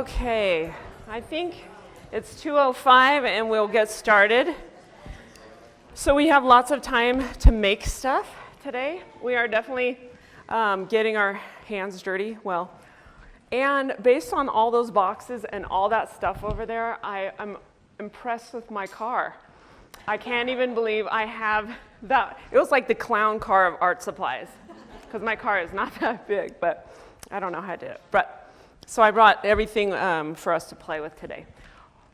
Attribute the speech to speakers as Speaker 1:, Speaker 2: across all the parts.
Speaker 1: Okay, I think it's 2:05 and we'll get started. So we have lots of time to make stuff today. We are definitely getting our hands dirty, and based on all those boxes and all that stuff over there, I'm impressed with my car. I can't even believe I have that. It was like the clown car of art supplies, because my car is not that big, but I don't know how I did it. So I brought everything for us to play with today.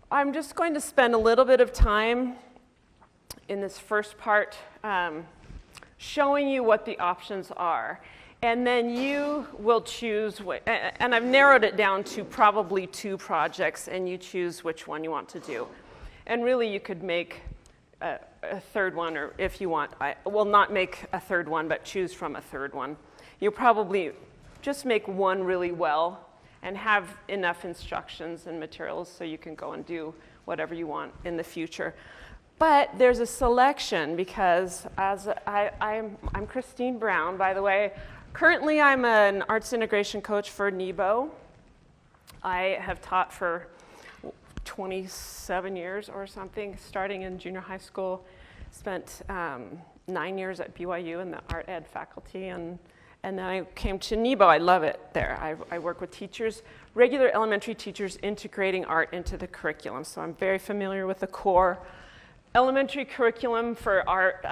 Speaker 1: I'm just going to spend a little bit of time in this first part showing you what the options are. And then you will choose, and I've narrowed it down to probably 2 projects, and you choose which one you want to do. And really you could make a third one, or if you want, I will not make a third one, but choose from a third one. You'll probably just make one really well and have enough instructions and materials so you can go and do whatever you want in the future. But there's a selection because I'm Christine Brown, by the way. Currently, I'm an arts integration coach for NEBO. I have taught for 27 years or something, starting in junior high school. Spent 9 years at BYU in the art ed faculty, and then I came to NEBO. I love it there. I work with teachers, regular elementary teachers, integrating art into the curriculum. So I'm very familiar with the core elementary curriculum for art.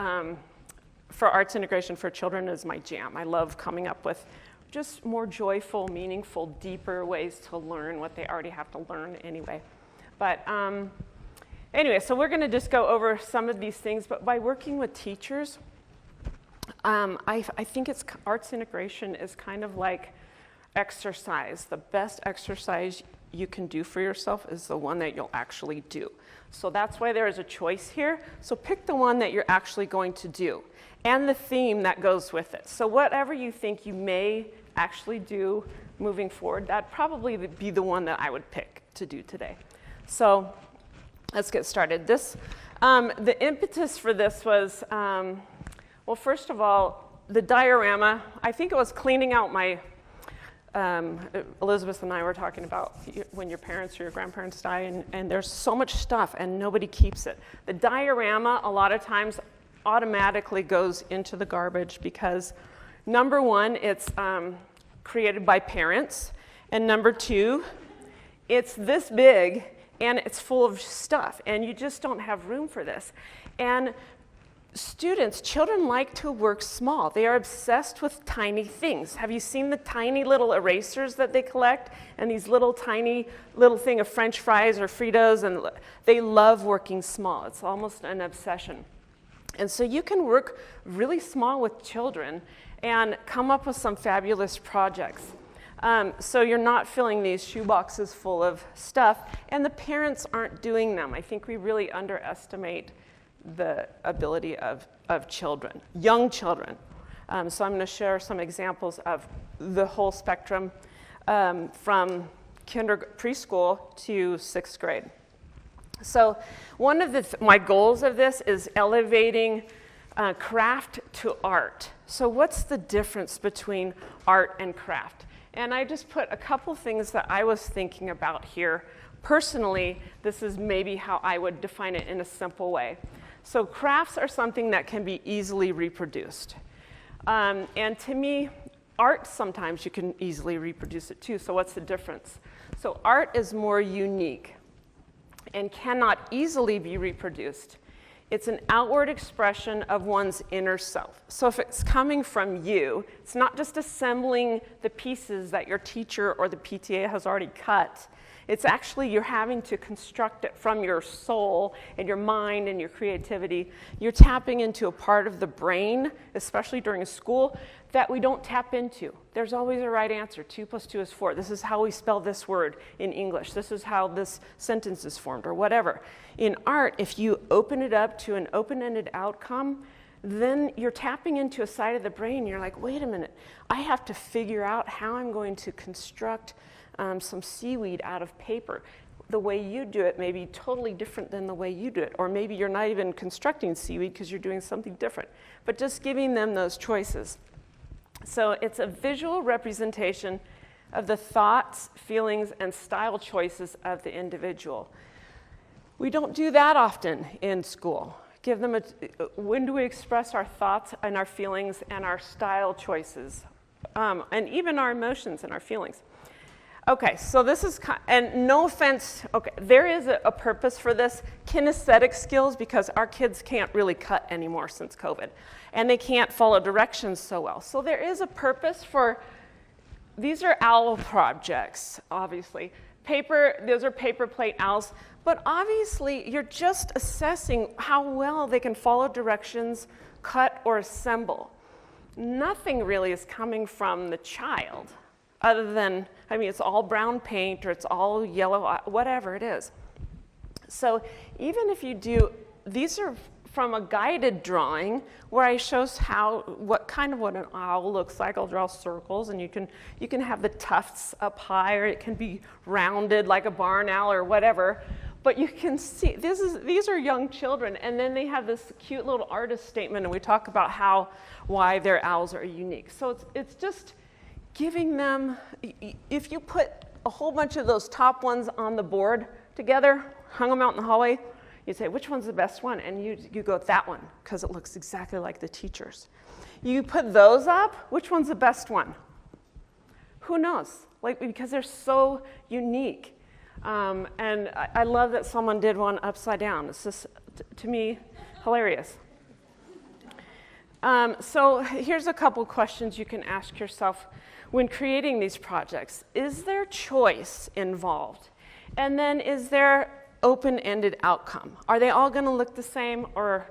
Speaker 1: For arts integration for children is my jam. I love coming up with just more joyful, meaningful, deeper ways to learn what they already have to learn anyway. But anyway, so we're going to just go over some of these things. But by working with teachers, I think arts integration is kind of like exercise. The best exercise you can do for yourself is the one that you'll actually do. So that's why there is a choice here. So pick the one that you're actually going to do and the theme that goes with it. So whatever you think you may actually do moving forward, that'd probably be the one that I would pick to do today. So let's get started. The impetus for this was, well, first of all, the diorama. I think it was cleaning out my, Elizabeth and I were talking about when your parents or your grandparents die, and there's so much stuff and nobody keeps it. The diorama a lot of times automatically goes into the garbage because number one, it's created by parents, and number two, it's this big and it's full of stuff and you just don't have room for this. And children like to work small. They are obsessed with tiny things. Have you seen the tiny little erasers that they collect and these tiny thing of French fries or Fritos? And they love working small. It's almost an obsession. And so you can work really small with children and come up with some fabulous projects. So you're not filling these shoeboxes full of stuff, and the parents aren't doing them. I think we really underestimate the ability of children, young children. So I'm going to share some examples of the whole spectrum from preschool to 6th grade. So one of my goals of this is elevating craft to art. So what's the difference between art and craft? And I just put a couple things that I was thinking about here. Personally, this is maybe how I would define it in a simple way. So crafts are something that can be easily reproduced. And to me, art, sometimes you can easily reproduce it too. So what's the difference? So art is more unique and cannot easily be reproduced. It's an outward expression of one's inner self. So if it's coming from you, it's not just assembling the pieces that your teacher or the PTA has already cut. It's actually you're having to construct it from your soul and your mind and your creativity. You're tapping into a part of the brain, especially during school, that we don't tap into. There's always a right answer. 2 + 2 is 4. This is how we spell this word in English. This is how this sentence is formed, or whatever. In art, if you open it up to an open-ended outcome, then you're tapping into a side of the brain. You're like, wait a minute, I have to figure out how I'm going to construct some seaweed out of paper. The way you do it may be totally different than the way you do it. Or maybe you're not even constructing seaweed because you're doing something different. But just giving them those choices. So it's a visual representation of the thoughts, feelings, and style choices of the individual. We don't do that often in school. Give them when do we express our thoughts and our feelings and our style choices, and even our emotions and our feelings. Okay, so this is, and no offense, okay, there is a purpose for this, kinesthetic skills, because our kids can't really cut anymore since COVID, and they can't follow directions so well. So there is a purpose for, these are owl projects, obviously. Those are paper plate owls, but obviously you're just assessing how well they can follow directions, cut, or assemble. Nothing really is coming from the child. Other than, I mean, it's all brown paint or it's all yellow, whatever it is. So even if you do, these are from a guided drawing where I show what an owl looks like. I'll draw circles, and you can have the tufts up high, or it can be rounded like a barn owl or whatever. But you can see, these are young children, and then they have this cute little artist statement, and we talk about why their owls are unique. So it's just giving them, if you put a whole bunch of those top ones on the board together, hung them out in the hallway, you say, which one's the best one? And you go, that one, because it looks exactly like the teacher's. You put those up, which one's the best one? Who knows? Because they're so unique. And I love that someone did one upside down. It's just, to me, hilarious. So here's a couple questions you can ask yourself when creating these projects. Is there choice involved? And then is there open-ended outcome? Are they all going to look the same, or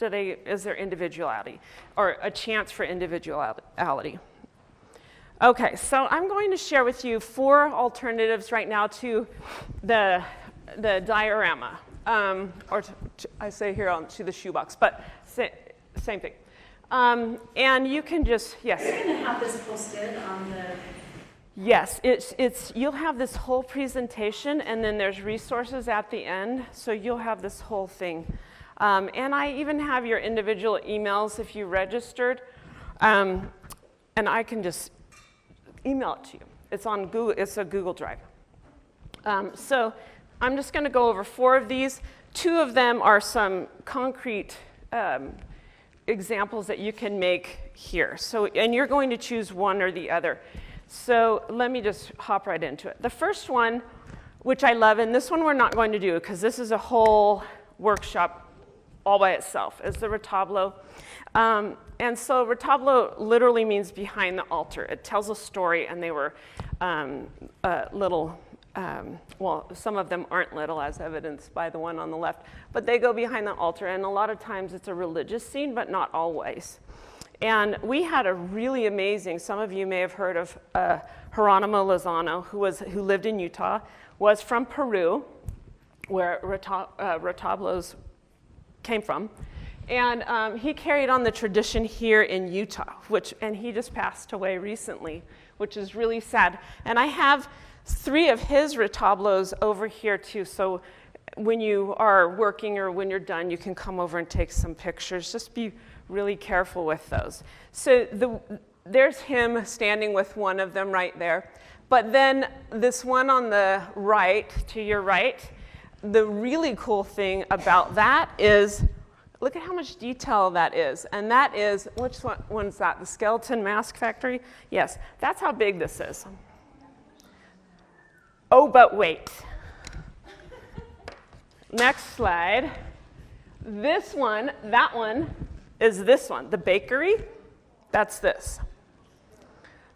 Speaker 1: is there individuality or a chance for individuality? Okay, so I'm going to share with you 4 alternatives right now to the diorama, I say here to the shoebox, but same thing. And you can just, yes.
Speaker 2: Are you going to have this posted on the?
Speaker 1: Yes, you'll have this whole presentation, and then there's resources at the end, so you'll have this whole thing. And I even have your individual emails if you registered, and I can just email it to you. It's on Google. It's a Google Drive. So I'm just going to go over 4 of these. 2 of them are some concrete examples that you can make here. So, and you're going to choose one or the other. So let me just hop right into it. The first one, which I love, and this one we're not going to do because this is a whole workshop all by itself, is the retablo. And so retablo literally means behind the altar. It tells a story, and they were little, well, some of them aren't little, as evidenced by the one on the left, but they go behind the altar, and a lot of times it's a religious scene, but not always. And we had a really amazing, some of you may have heard of Geronimo Lozano, who lived in Utah, was from Peru, where retablos came from. And he carried on the tradition here in Utah, and he just passed away recently, which is really sad. And I have 3 of his retablos over here too, so when you are working or when you're done, you can come over and take some pictures. Just be really careful with those. So there's him standing with one of them right there. But then this one on the right, to your right, the really cool thing about that is, look at how much detail that is. And that is, which one's that? The Skeleton Mask Factory? Yes, that's how big this is. Oh, but wait. Next slide. This one, that one, is this one. The bakery, that's this.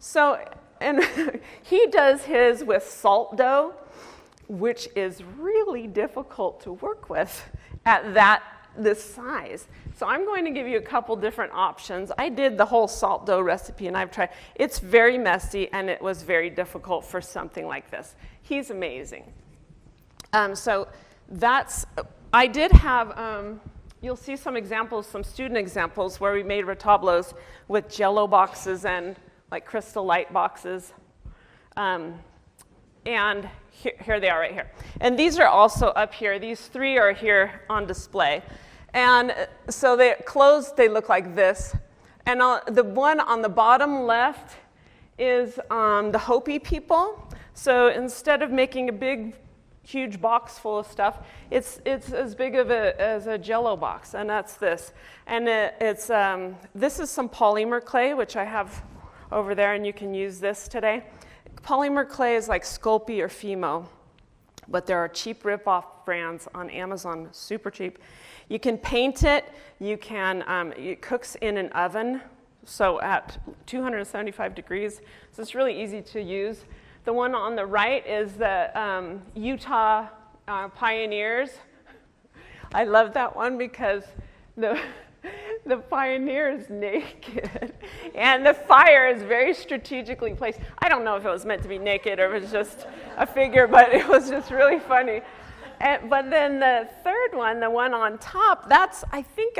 Speaker 1: So, and he does his with salt dough, which is really difficult to work with at this size. So I'm going to give you a couple different options. I did the whole salt dough recipe, and I've tried. It's very messy, and it was very difficult for something like this. He's amazing. So I did have, you'll see some examples, some student examples where we made retablos with Jello boxes and like crystal light boxes. And here they are right here. And these are also up here. These 3 are here on display. And so they're closed, they look like this. And the one on the bottom left is the Hopi people. So instead of making a big, huge box full of stuff, it's as big of as a Jell-O box, and that's this. And this is some polymer clay, which I have over there, and you can use this today. Polymer clay is like Sculpey or Fimo, but there are cheap rip-off brands on Amazon, super cheap. You can paint it. You can, it cooks in an oven, so at 275 degrees. So it's really easy to use. The one on the right is the Utah Pioneers. I love that one because the pioneer is naked and the fire is very strategically placed. I don't know if it was meant to be naked or if it was just a figure, but it was just really funny. But then the third one, the one on top, that's, I think,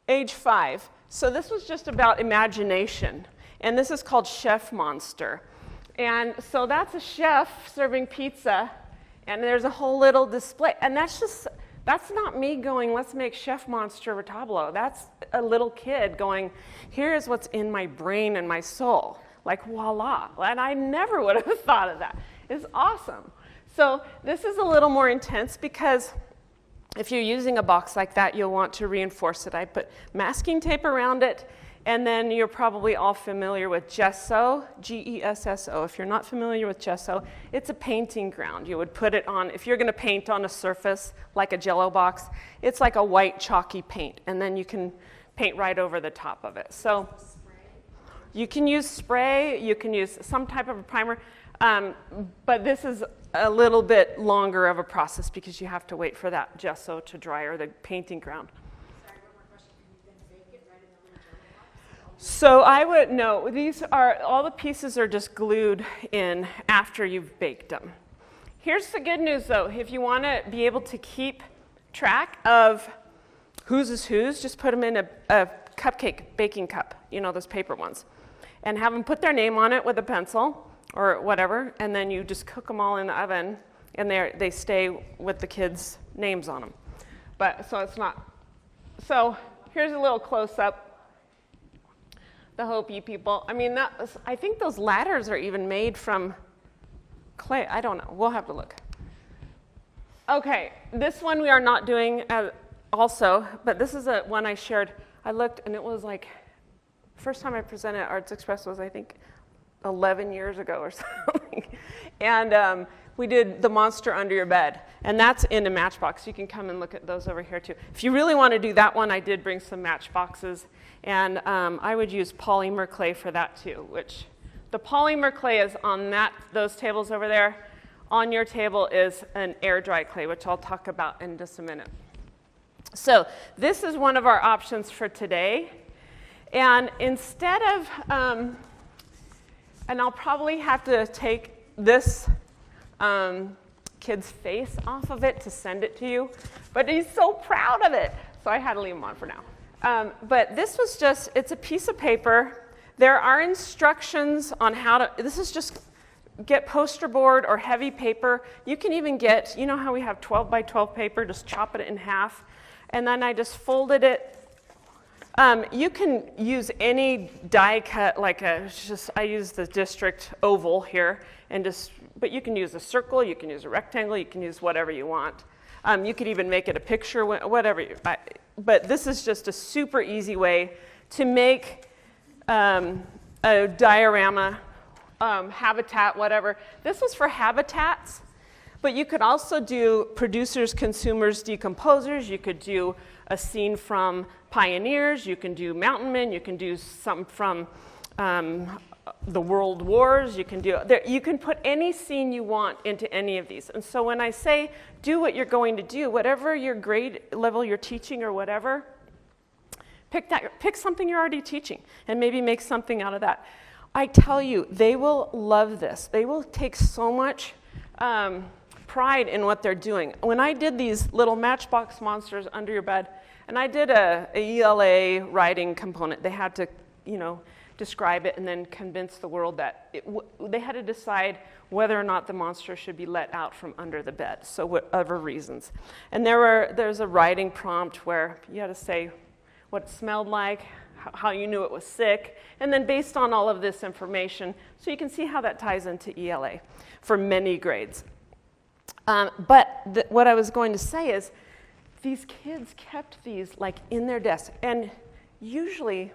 Speaker 1: age 5. So this was just about imagination. And this is called Chef Monster. And so that's a chef serving pizza, and there's a whole little display. And that's not me going, let's make Chef Monster a tableau. That's a little kid going, here's what's in my brain and my soul. Like, voila. And I never would have thought of that. It's awesome. So this is a little more intense because if you're using a box like that, you'll want to reinforce it. I put masking tape around it, and then you're probably all familiar with gesso, G-E-S-S-O. If you're not familiar with gesso, it's a painting ground. You would put it on, if you're going to paint on a surface like a Jell-O box, it's like a white chalky paint, and then you can paint right over the top of it. So you can use spray, you can use some type of a primer, but this is a little bit longer of a process because you have to wait for that gesso to dry or the painting ground.
Speaker 2: Sorry, one more question. Can you then bake it right in the little Jell-O box?
Speaker 1: So I would, no, these are, all the pieces are just glued in after you've baked them. Here's the good news though. If you want to be able to keep track of whose is whose, just put them in a cupcake baking cup, you know, those paper ones, and have them put their name on it with a pencil or whatever, and then you just cook them all in the oven, and they stay with the kids' names on them. But so it's not. So here's a little close-up. The Hopi people. I mean, I think those ladders are even made from clay. I don't know. We'll have to look. Okay, this one we are not doing also, but this is one I shared. I looked, and it was like, first time I presented at Arts Express was, I think, 11 years ago or something. And we did the monster under your bed. And that's in a matchbox. You can come and look at those over here too. If you really want to do that one, I did bring some matchboxes. And I would use polymer clay for that too, which the polymer clay is on those tables over there. On your table is an air dry clay, which I'll talk about in just a minute. So this is one of our options for today. And instead of, and I'll probably have to take this kid's face off of it to send it to you, but he's so proud of it, so I had to leave him on for now. But this was just, it's a piece of paper. There are instructions on how to, this is just get poster board or heavy paper. You can even get, you know how we have 12 by 12 paper, just chop it in half, and then I just folded it. You can use any die cut, like I use the district oval here, but you can use a circle, you can use a rectangle, you can use whatever you want. You could even make it a picture, whatever. But this is just a super easy way to make a diorama, habitat, whatever. This was for habitats, but you could also do producers, consumers, decomposers. You could do a scene from pioneers, you can do mountain men, you can do something from the world wars, you can put any scene you want into any of these. And so when I say do what you're going to do, whatever your grade level you're teaching or whatever, pick something you're already teaching and maybe make something out of that. I tell you, they will love this. They will take so much pride in what they're doing. When I did these little matchbox monsters under your bed, and I did a ELA writing component, they had to, describe it and then convince the world that they had to decide whether or not the monster should be let out from under the bed, so whatever reasons. And there's a writing prompt where you had to say what it smelled like, how you knew it was sick, and then based on all of this information, so you can see how that ties into ELA for many grades. But what I was going to say is, these kids kept these like in their desk, and usually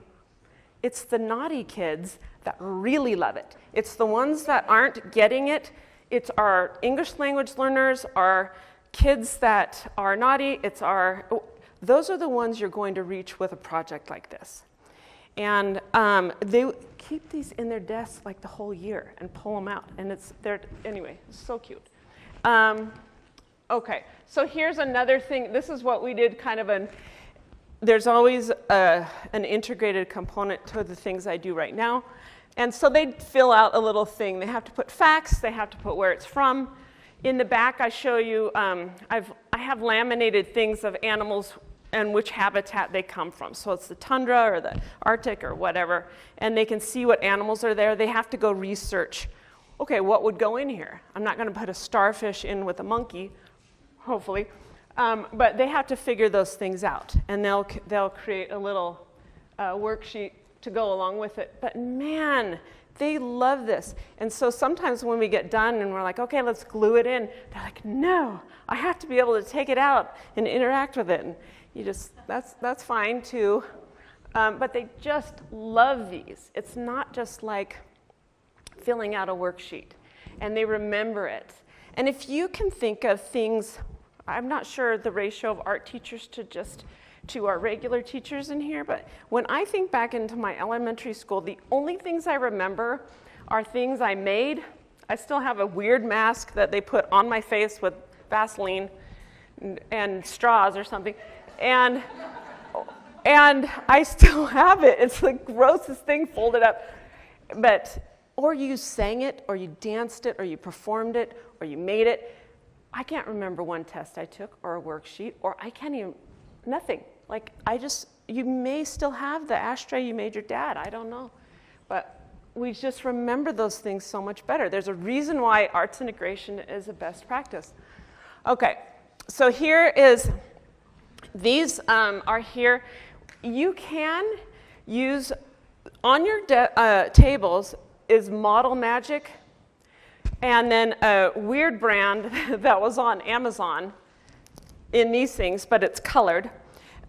Speaker 1: it's the naughty kids that really love it. It's the ones that aren't getting it. It's our English language learners, our kids that are naughty. Those are the ones you're going to reach with a project like this. And they keep these in their desks like the whole year and pull them out. And anyway, it's so cute. Okay, so here's another thing. This is what we did there's always an integrated component to the things I do right now. And so they fill out a little thing. They have to put facts. They have to put where it's from. In the back, I show you, I have laminated things of animals and which habitat they come from. So it's the tundra or the Arctic or whatever. And they can see what animals are there. They have to go research, okay, what would go in here? I'm not going to put a starfish in with a monkey, hopefully. But they have to figure those things out. And they'll create a little worksheet to go along with it. But man, they love this. And so sometimes when we get done and we're like, okay, let's glue it in, they're like, no, I have to be able to take it out and interact with it. And that's fine too. But they just love these. It's not just like filling out a worksheet. And they remember it. And if you can think of things, I'm not sure the ratio of art teachers to our regular teachers in here, but when I think back into my elementary school, the only things I remember are things I made. I still have a weird mask that they put on my face with Vaseline and straws or something, and I still have it. It's the grossest thing folded up. Or you sang it, or you danced it, or you performed it, or you made it. I can't remember one test I took or a worksheet, or I can't even, nothing. Like, you may still have the ashtray you made your dad, I don't know. But we just remember those things so much better. There's a reason why arts integration is a best practice. Okay, so these are here. You can use, on your tables is Model Magic, and then a weird brand that was on Amazon in these things, but it's colored.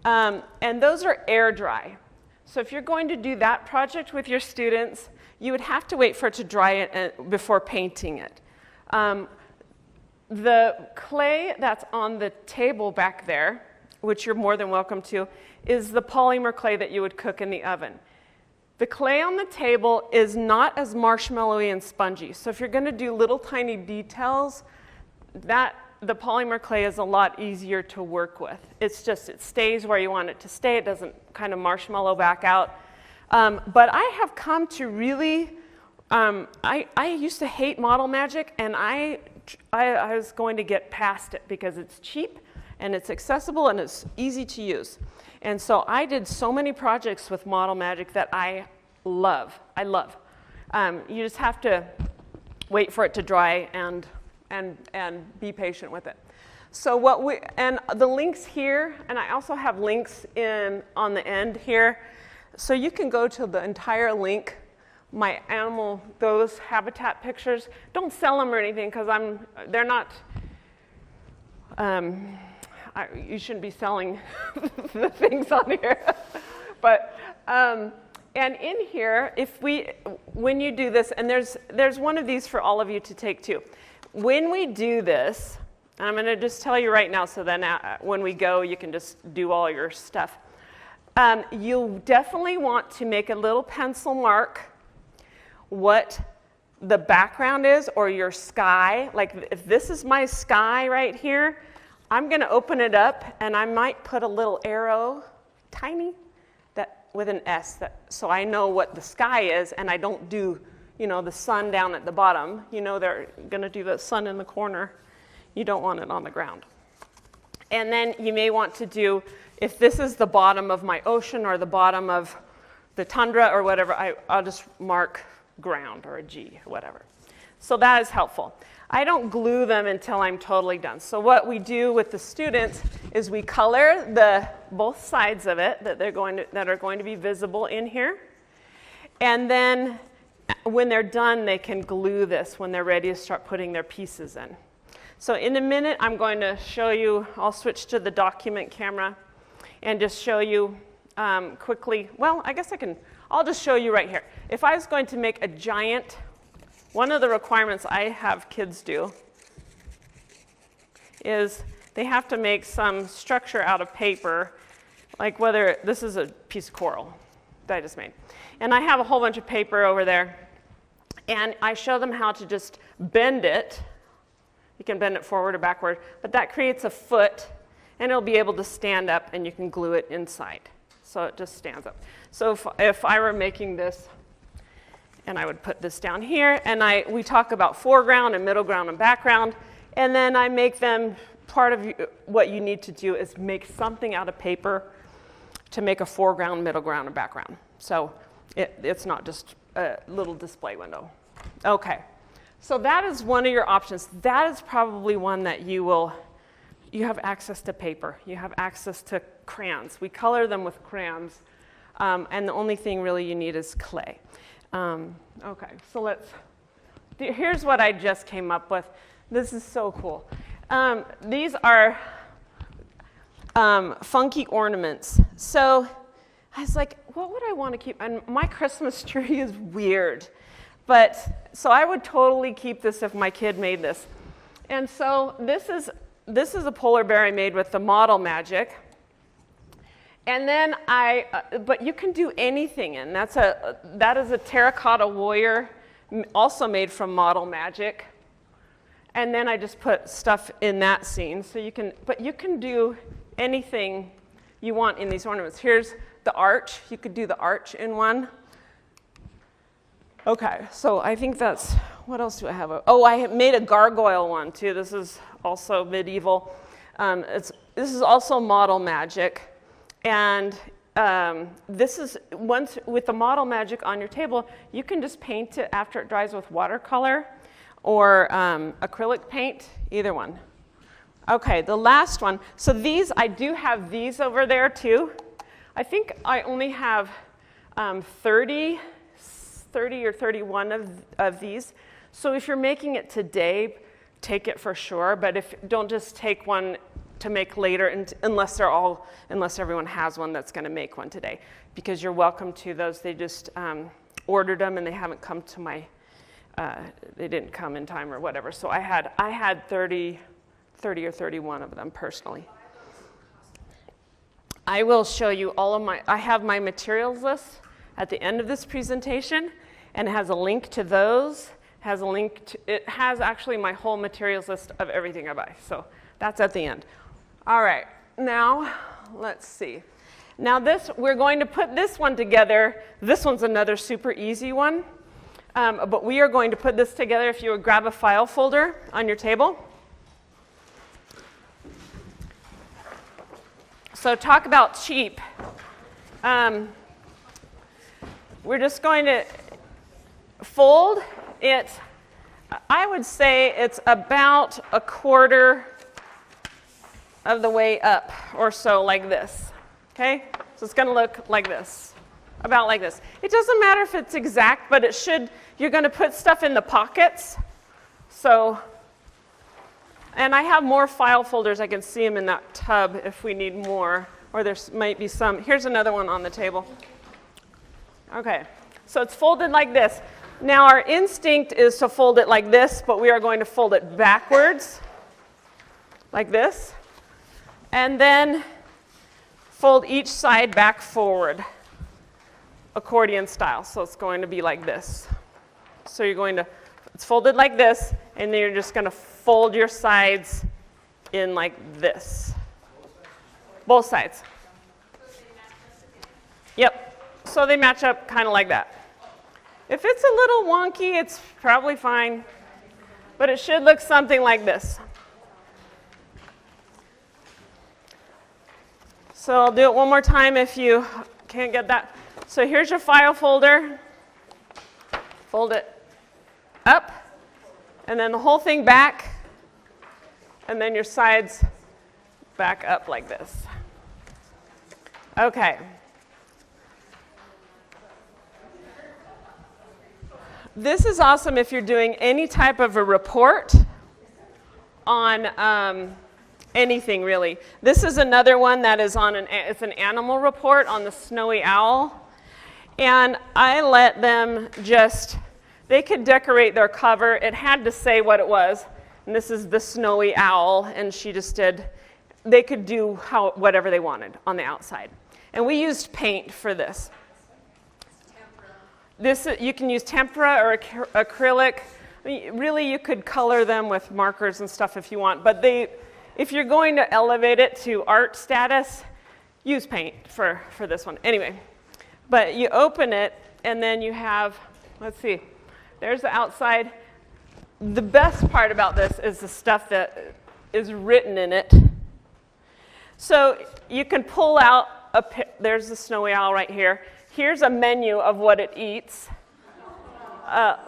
Speaker 1: And those are air dry. So if you're going to do that project with your students, you would have to wait for it to dry before painting it. The clay that's on the table back there, which you're more than welcome to, is the polymer clay that you would cook in the oven. The clay on the table is not as marshmallowy and spongy. So if you're going to do little tiny details, the polymer clay is a lot easier to work with. It stays where you want it to stay. It doesn't kind of marshmallow back out. But I have come to really, I used to hate Model Magic, and I was going to get past it because it's cheap and it's accessible and it's easy to use. And so I did so many projects with Model Magic that I love. You just have to wait for it to dry and be patient with it. So and the links here, and I also have links on the end here, so you can go to the entire link. My those habitat pictures, don't sell them or anything because they're not. You shouldn't be selling the things on here, but. And in here, when you do this, and there's one of these for all of you to take too. When we do this, and I'm going to just tell you right now, so then when we go, you can just do all your stuff. You'll definitely want to make a little pencil mark what the background is, or your sky. Like if this is my sky right here, I'm going to open it up, and I might put a little arrow, tiny, with an S, so I know what the sky is, and I don't do, the sun down at the bottom. They're going to do the sun in the corner. You don't want it on the ground. And then you may want to do, if this is the bottom of my ocean or the bottom of the tundra or whatever, I'll just mark ground or a G or whatever. So that is helpful. I don't glue them until I'm totally done. So what we do with the students is we color both sides of it that are going to be visible in here. And then when they're done, they can glue this when they're ready to start putting their pieces in. So in a minute, I'm going to show you, I'll switch to the document camera and just show you quickly. Well, I guess I'll just show you right here. If I was going to make a giant, one of the requirements I have kids do is they have to make some structure out of paper, like whether this is a piece of coral that I just made. And I have a whole bunch of paper over there, and I show them how to just bend it. You can bend it forward or backward, but that creates a foot, and it'll be able to stand up, and you can glue it inside. So it just stands up. So if I were making this, and I would put this down here, and we talk about foreground and middle ground and background, and then I make them, part of what you need to do is make something out of paper to make a foreground, middle ground, and background. So it's not just a little display window. Okay, so that is one of your options. That is probably one that you have access to paper. You have access to crayons. We color them with crayons, and the only thing really you need is clay. Okay, so here's what I just came up with. This is so cool. These are funky ornaments. So I was like, what would I want to keep? And my Christmas tree is weird. So I would totally keep this if my kid made this. And so this is a polar bear I made with the Model Magic. And then but you can do anything in. That is a terracotta warrior, also made from Model Magic. And then I just put stuff in that scene. So you can do anything you want in these ornaments. Here's the arch. You could do the arch in one. Okay, so I think what else do I have? Oh, I made a gargoyle one too. This is also medieval. This is also Model Magic. And this is, once with the Model Magic on your table, you can just paint it after it dries with watercolor or acrylic paint, either one. Okay, the last one. So I do have these over there too. I think I only have 30 or 31 of these. So if you're making it today, take it for sure. But don't just take one to make later, unless everyone has one that's going to make one today, because you're welcome to those. They just ordered them and they haven't come to they didn't come in time or whatever. So I had 30 or 31 of them personally. I will show you I have my materials list at the end of this presentation, and it has a link to those. It has actually my whole materials list of everything I buy. So that's at the end. All right, now let's see. Now we're going to put this one together. This one's another super easy one. But we are going to put this together. If you would grab a file folder on your table. So talk about cheap. We're just going to fold it. I would say it's about a quarter of the way up or so, like this. Okay? So it's going to look like this, about like this. It doesn't matter if it's exact, but it should. You're going to put stuff in the pockets. And I have more file folders. I can see them in that tub if we need more, or there might be some. Here's another one on the table. Okay, so it's folded like this. Now our instinct is to fold it like this, but we are going to fold it backwards, like this, and then fold each side back forward, accordion style. So it's going to be like this. So it's folded like this, and then you're just going to fold your sides in like this. Both sides. Yep. So they match up kind of like that. If it's a little wonky, it's probably fine, but it should look something like this. So I'll do it one more time if you can't get that. So here's your file folder. Fold it up, And then the whole thing back, and then your sides back up like this. Okay. This is awesome if you're doing any type of a report on anything, really. This is another one that is on it's an animal report on the snowy owl. And I let them they could decorate their cover. It had to say what it was. And this is the snowy owl, and they could do whatever they wanted on the outside. And we used paint for this. You can use tempera or acrylic. I mean, really, you could color them with markers and stuff if you want. But if you're going to elevate it to art status, use paint for this one. Anyway, but you open it, and then you have, let's see, there's the outside. The best part about this is the stuff that is written in it. So you can pull out, there's the snowy owl right here. Here's a menu of what it eats.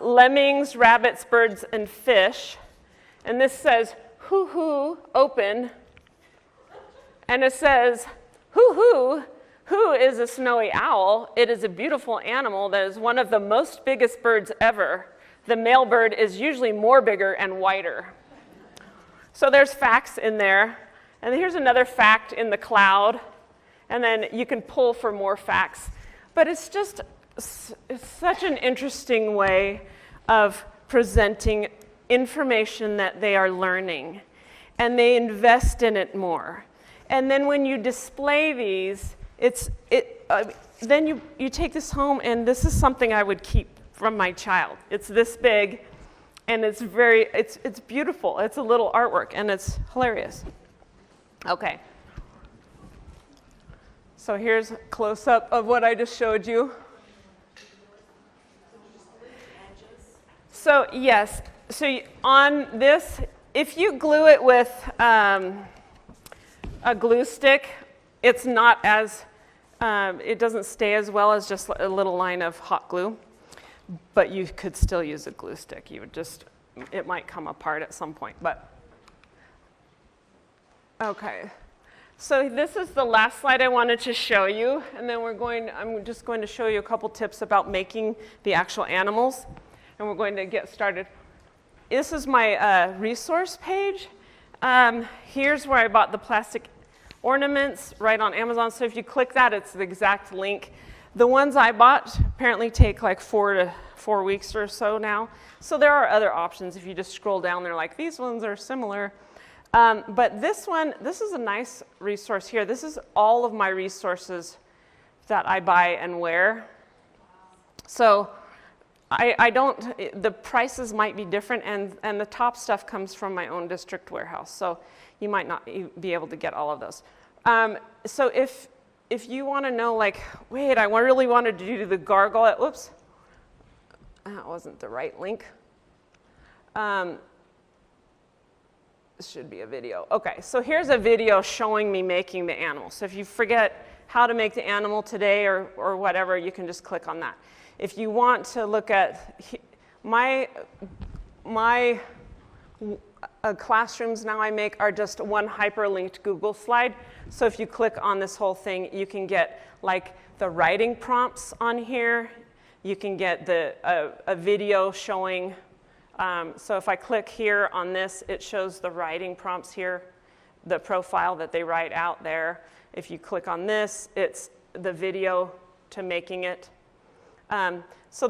Speaker 1: Lemmings, rabbits, birds, and fish. And this says, hoo-hoo, open. And it says, hoo-hoo, who is a snowy owl? It is a beautiful animal that is one of the most biggest birds ever. The male bird is usually more bigger and whiter. So there's facts in there. And here's another fact in the cloud. And then you can pull for more facts. But it's such an interesting way of presenting information that they are learning. And they invest in it more. And then when you display these, then you take this home, and this is something I would keep from my child. It's this big, and it's beautiful. It's a little artwork, and it's hilarious. Okay. So here's a close-up of what I just showed you. So yes, on this, if you glue it with a glue stick, it's not it doesn't stay as well as just a little line of hot glue, but you could still use a glue stick. It might come apart at some point, but okay. So this is the last slide I wanted to show you, and then I'm just going to show you a couple tips about making the actual animals, and we're going to get started. This is my resource page. Here's where I bought the plastic ornaments right on Amazon. So if you click that, it's the exact link. The ones I bought apparently take like 4 weeks or so now. So there are other options. If you just scroll down, they're like, these ones are similar. But this is a nice resource here. This is all of my resources that I buy and wear. So the prices might be different, and the top stuff comes from my own district warehouse. So you might not be able to get all of those. So if you want to know, like, wait, I really wanted to do the gargoyle. Whoops. That wasn't the right link. This should be a video. Okay, so here's a video showing me making the animal. So if you forget how to make the animal today or whatever, you can just click on that. If you want to look at my classrooms now I make are just one hyperlinked Google slide. So if you click on this whole thing, you can get like the writing prompts on here. You can get a video showing. So if I click here on this, it shows the writing prompts here, the profile that they write out there. If you click on this, it's the video to making it. So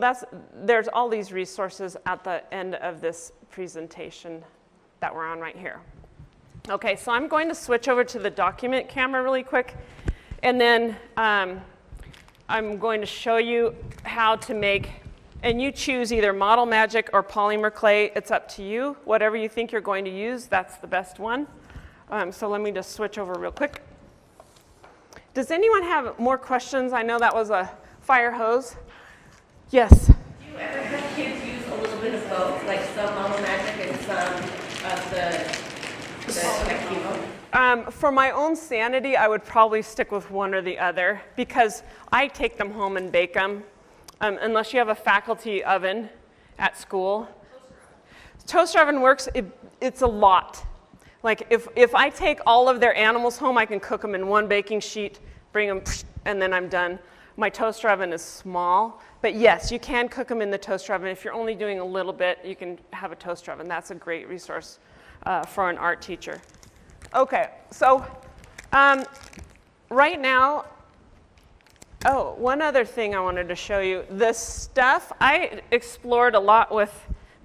Speaker 1: there's all these resources at the end of this presentation that we're on right here. Okay, so I'm going to switch over to the document camera really quick, and then I'm going to show you how to make. And you choose either Model Magic or polymer clay. It's up to you. Whatever you think you're going to use, that's the best one. So let me just switch over real quick. Does anyone have more questions? I know that was a fire hose. Yes?
Speaker 3: Do you ever have kids use a little bit of both, like some Model Magic and some of the chemo?
Speaker 1: For my own sanity, I would probably stick with one or the other because I take them home and bake them. Unless you have a faculty oven at school. toaster oven works, it's a lot. Like if I take all of their animals home, I can cook them in one baking sheet, bring them, and then I'm done. My toaster oven is small, but yes, you can cook them in the toaster oven. If you're only doing a little bit, you can have a toaster oven. That's a great resource for an art teacher. Okay, so right now, one other thing I wanted to show you. This stuff, I explored a lot with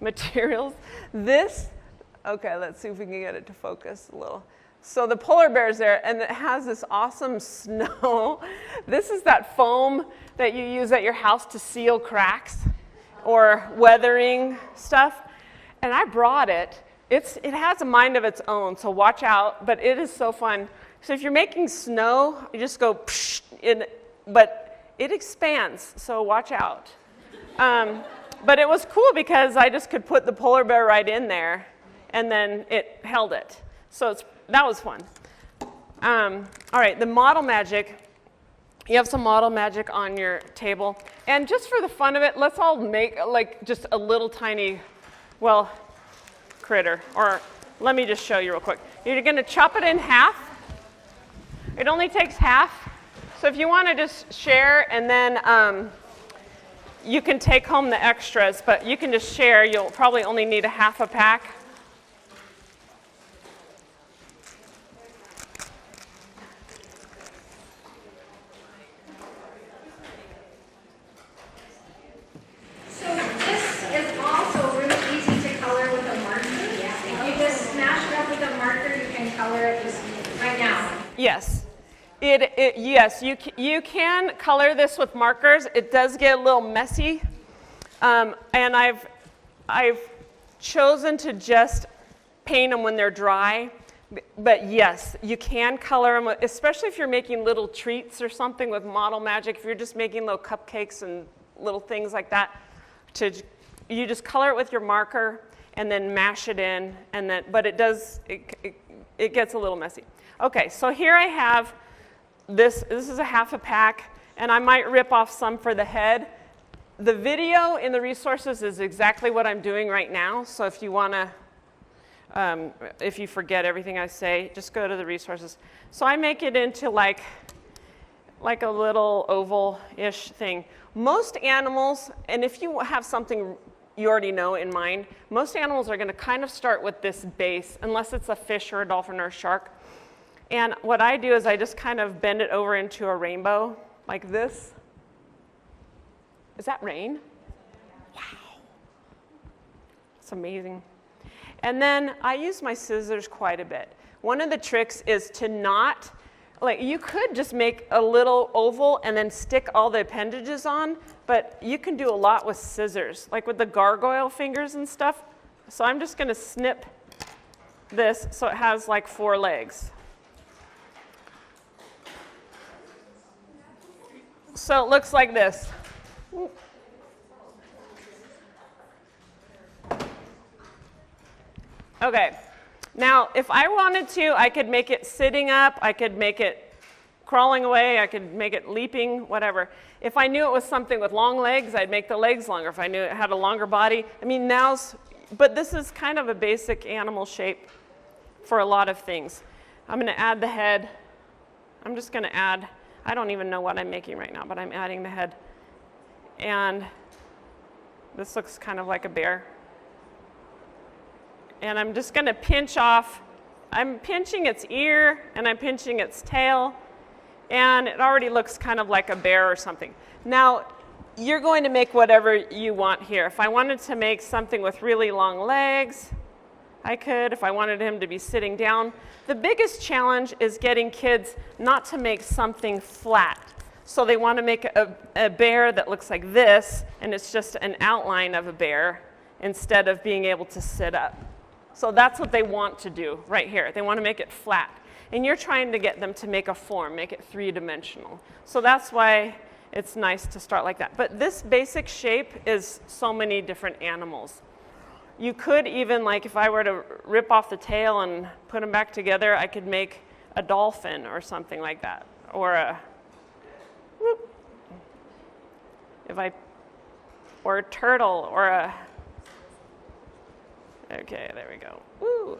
Speaker 1: materials. Okay, let's see if we can get it to focus a little. So the polar bear's there, and it has this awesome snow. This is that foam that you use at your house to seal cracks or weathering stuff. And I brought it. It has a mind of its own, so watch out, but it is so fun. So if you're making snow, you just go psh, but it expands, so watch out. But it was cool because I just could put the polar bear right in there, and then it held it. So that was fun. All right, the model magic. You have some model magic on your table. And just for the fun of it, let's all make like just a little tiny, critter. Or let me just show you real quick. You're going to chop it in half. It only takes half. So if you want to just share, and then you can take home the extras, but you can just share. You'll probably only need a half a pack.
Speaker 2: So this is also really easy to color with a marker. If you just smash it up with a marker, you can color it just right now.
Speaker 1: Yes. Yes, you can color this with markers. It does get a little messy, and I've chosen to just paint them when they're dry. But yes, you can color them, especially if you're making little treats or something with model magic. If you're just making little cupcakes and little things like that, you just color it with your marker and then mash it in, but it gets a little messy. Okay, so here I have. This is a half a pack, and I might rip off some for the head. The video in the resources is exactly what I'm doing right now, so if you want to, if you forget everything I say, just go to the resources. So I make it into like a little oval-ish thing. Most animals, and if you have something you already know in mind, most animals are going to kind of start with this base, unless it's a fish or a dolphin or a shark. And what I do is I just kind of bend it over into a rainbow, like this. Is that rain? Wow. It's amazing. And then I use my scissors quite a bit. One of the tricks is to not, you could just make a little oval and then stick all the appendages on, but you can do a lot with scissors, like with the gargoyle fingers and stuff. So I'm just going to snip this so it has like 4 legs. So it looks like this. Okay, now if I wanted to, I could make it sitting up, I could make it crawling away, I could make it leaping, whatever. If I knew it was something with long legs, I'd make the legs longer. If I knew it had a longer body, but this is kind of a basic animal shape for a lot of things. I'm going to add the head. I'm just going to add, I don't even know what I'm making right now, but I'm adding the head. And this looks kind of like a bear. And I'm just going to pinch off. I'm pinching its ear, and I'm pinching its tail. And it already looks kind of like a bear or something. Now, you're going to make whatever you want here. If I wanted to make something with really long legs, I could. If I wanted him to be sitting down. The biggest challenge is getting kids not to make something flat. So they want to make a bear that looks like this, and it's just an outline of a bear instead of being able to sit up. So that's what they want to do right here. They want to make it flat. And you're trying to get them to make a form, make it 3-dimensional. So that's why it's nice to start like that. But this basic shape is so many different animals. You could even, if I were to rip off the tail and put them back together, I could make a dolphin or something like that. Or a turtle, or Okay, there we go. Woo.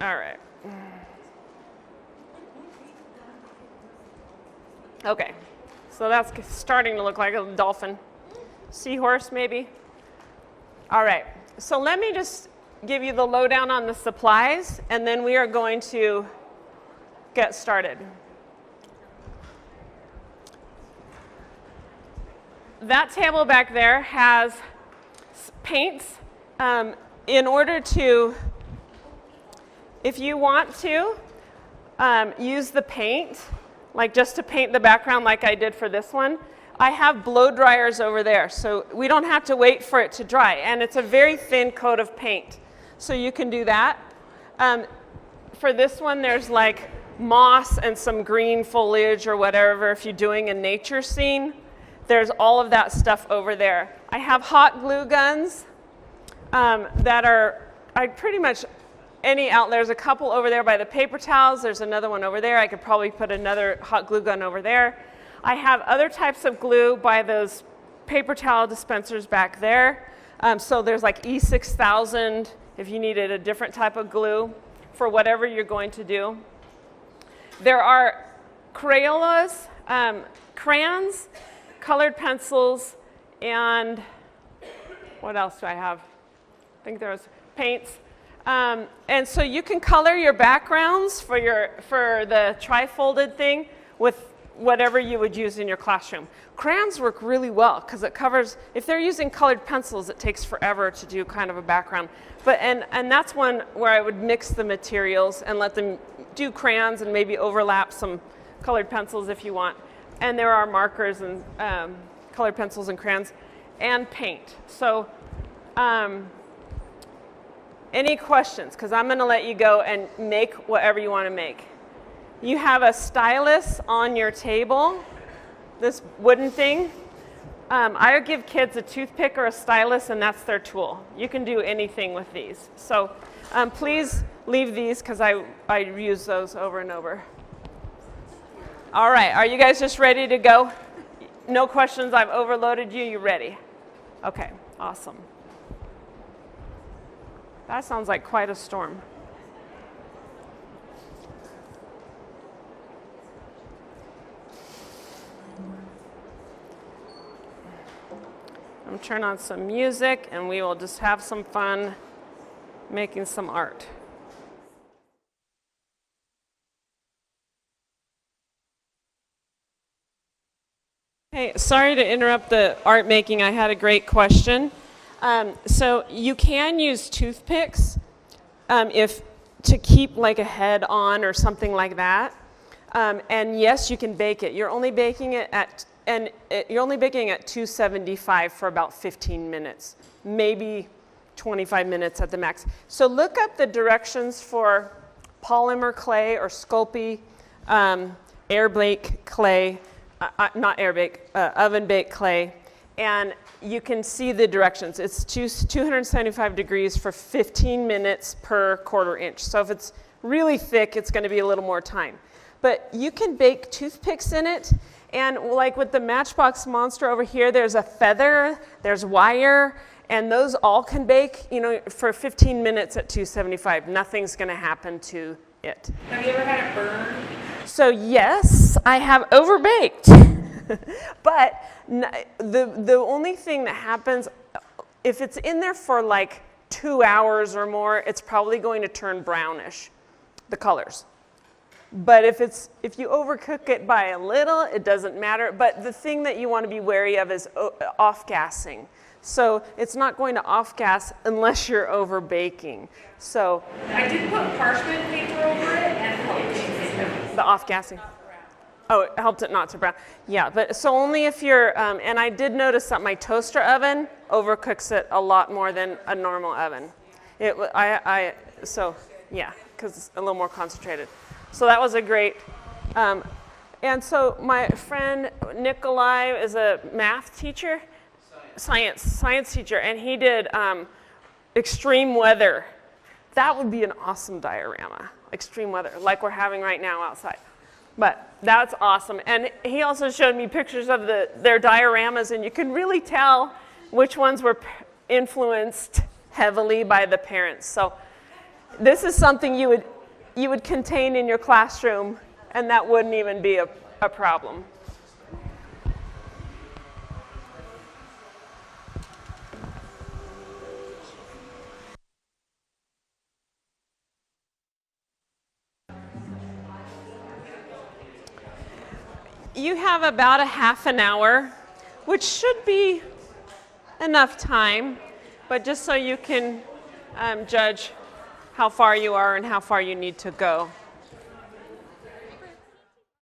Speaker 1: All right. Okay, so that's starting to look like a dolphin. Seahorse, maybe? All right, so let me just give you the lowdown on the supplies, and then we are going to get started. That table back there has paints. In order to, if you want to, use the paint, like just to paint the background like I did for this one, I have blow dryers over there, so we don't have to wait for it to dry. And it's a very thin coat of paint, so you can do that. For this one, there's like moss and some green foliage or whatever if you're doing a nature scene. There's all of that stuff over there. I have hot glue guns that are, pretty much any out. There's a couple over there by the paper towels. There's another one over there. I could probably put another hot glue gun over there. I have other types of glue by those paper towel dispensers back there. So there's like E6000 if you needed a different type of glue for whatever you're going to do. There are Crayolas, crayons, colored pencils, and what else do I have? I think there's paints. And so you can color your backgrounds for the tri-folded thing with whatever you would use in your classroom. Crayons work really well because it covers, if they're using colored pencils, it takes forever to do kind of a background. But and that's one where I would mix the materials and let them do crayons and maybe overlap some colored pencils if you want. And there are markers and colored pencils and crayons and paint. So any questions? Because I'm going to let you go and make whatever you want to make. You have a stylus on your table, this wooden thing. I would give kids a toothpick or a stylus, and that's their tool. You can do anything with these. So please leave these because I use those over and over. All right, are you guys just ready to go? No questions, I've overloaded you. You ready? Okay, awesome. That sounds like quite a storm. I'm going to turn on some music and we will just have some fun making some art. Hey, sorry to interrupt the art making. I had a great question. So you can use toothpicks to keep like a head on or something like that. And yes, you can bake it. You're only baking it at 275 for about 15 minutes, maybe 25 minutes at the max. So look up the directions for polymer clay or Sculpey, air bake clay, not air bake, oven baked clay, and you can see the directions. It's 275 degrees for 15 minutes per quarter inch. So if it's really thick, it's going to be a little more time. But you can bake toothpicks in it. And like with the Matchbox Monster over here, there's a feather, there's wire, and those all can bake, for 15 minutes at 275. Nothing's going to happen to it.
Speaker 3: Have you ever had it burn?
Speaker 1: So yes, I have overbaked. But the only thing that happens, if it's in there for like 2 hours or more, it's probably going to turn brownish, the colors. But if you overcook it by a little, it doesn't matter. But the thing that you want to be wary of is off-gassing. So it's not going to off-gas unless you're over-baking. So
Speaker 3: I did put parchment paper over it and helped
Speaker 1: the off-gassing. Oh, it helped it not to brown. Yeah, but so only if you're, and I did notice that my toaster oven overcooks it a lot more than a normal oven. So yeah, because it's a little more concentrated. So that was a great, and so my friend Nikolai is a math teacher, science teacher, and he did extreme weather. That would be an awesome diorama, extreme weather, like we're having right now outside. But that's awesome. And he also showed me pictures of their dioramas, and you can really tell which ones were influenced heavily by the parents. So this is something you would contain in your classroom, and that wouldn't even be a problem. You have about a half an hour, which should be enough time, but just so you can judge how far you are and how far you need to go.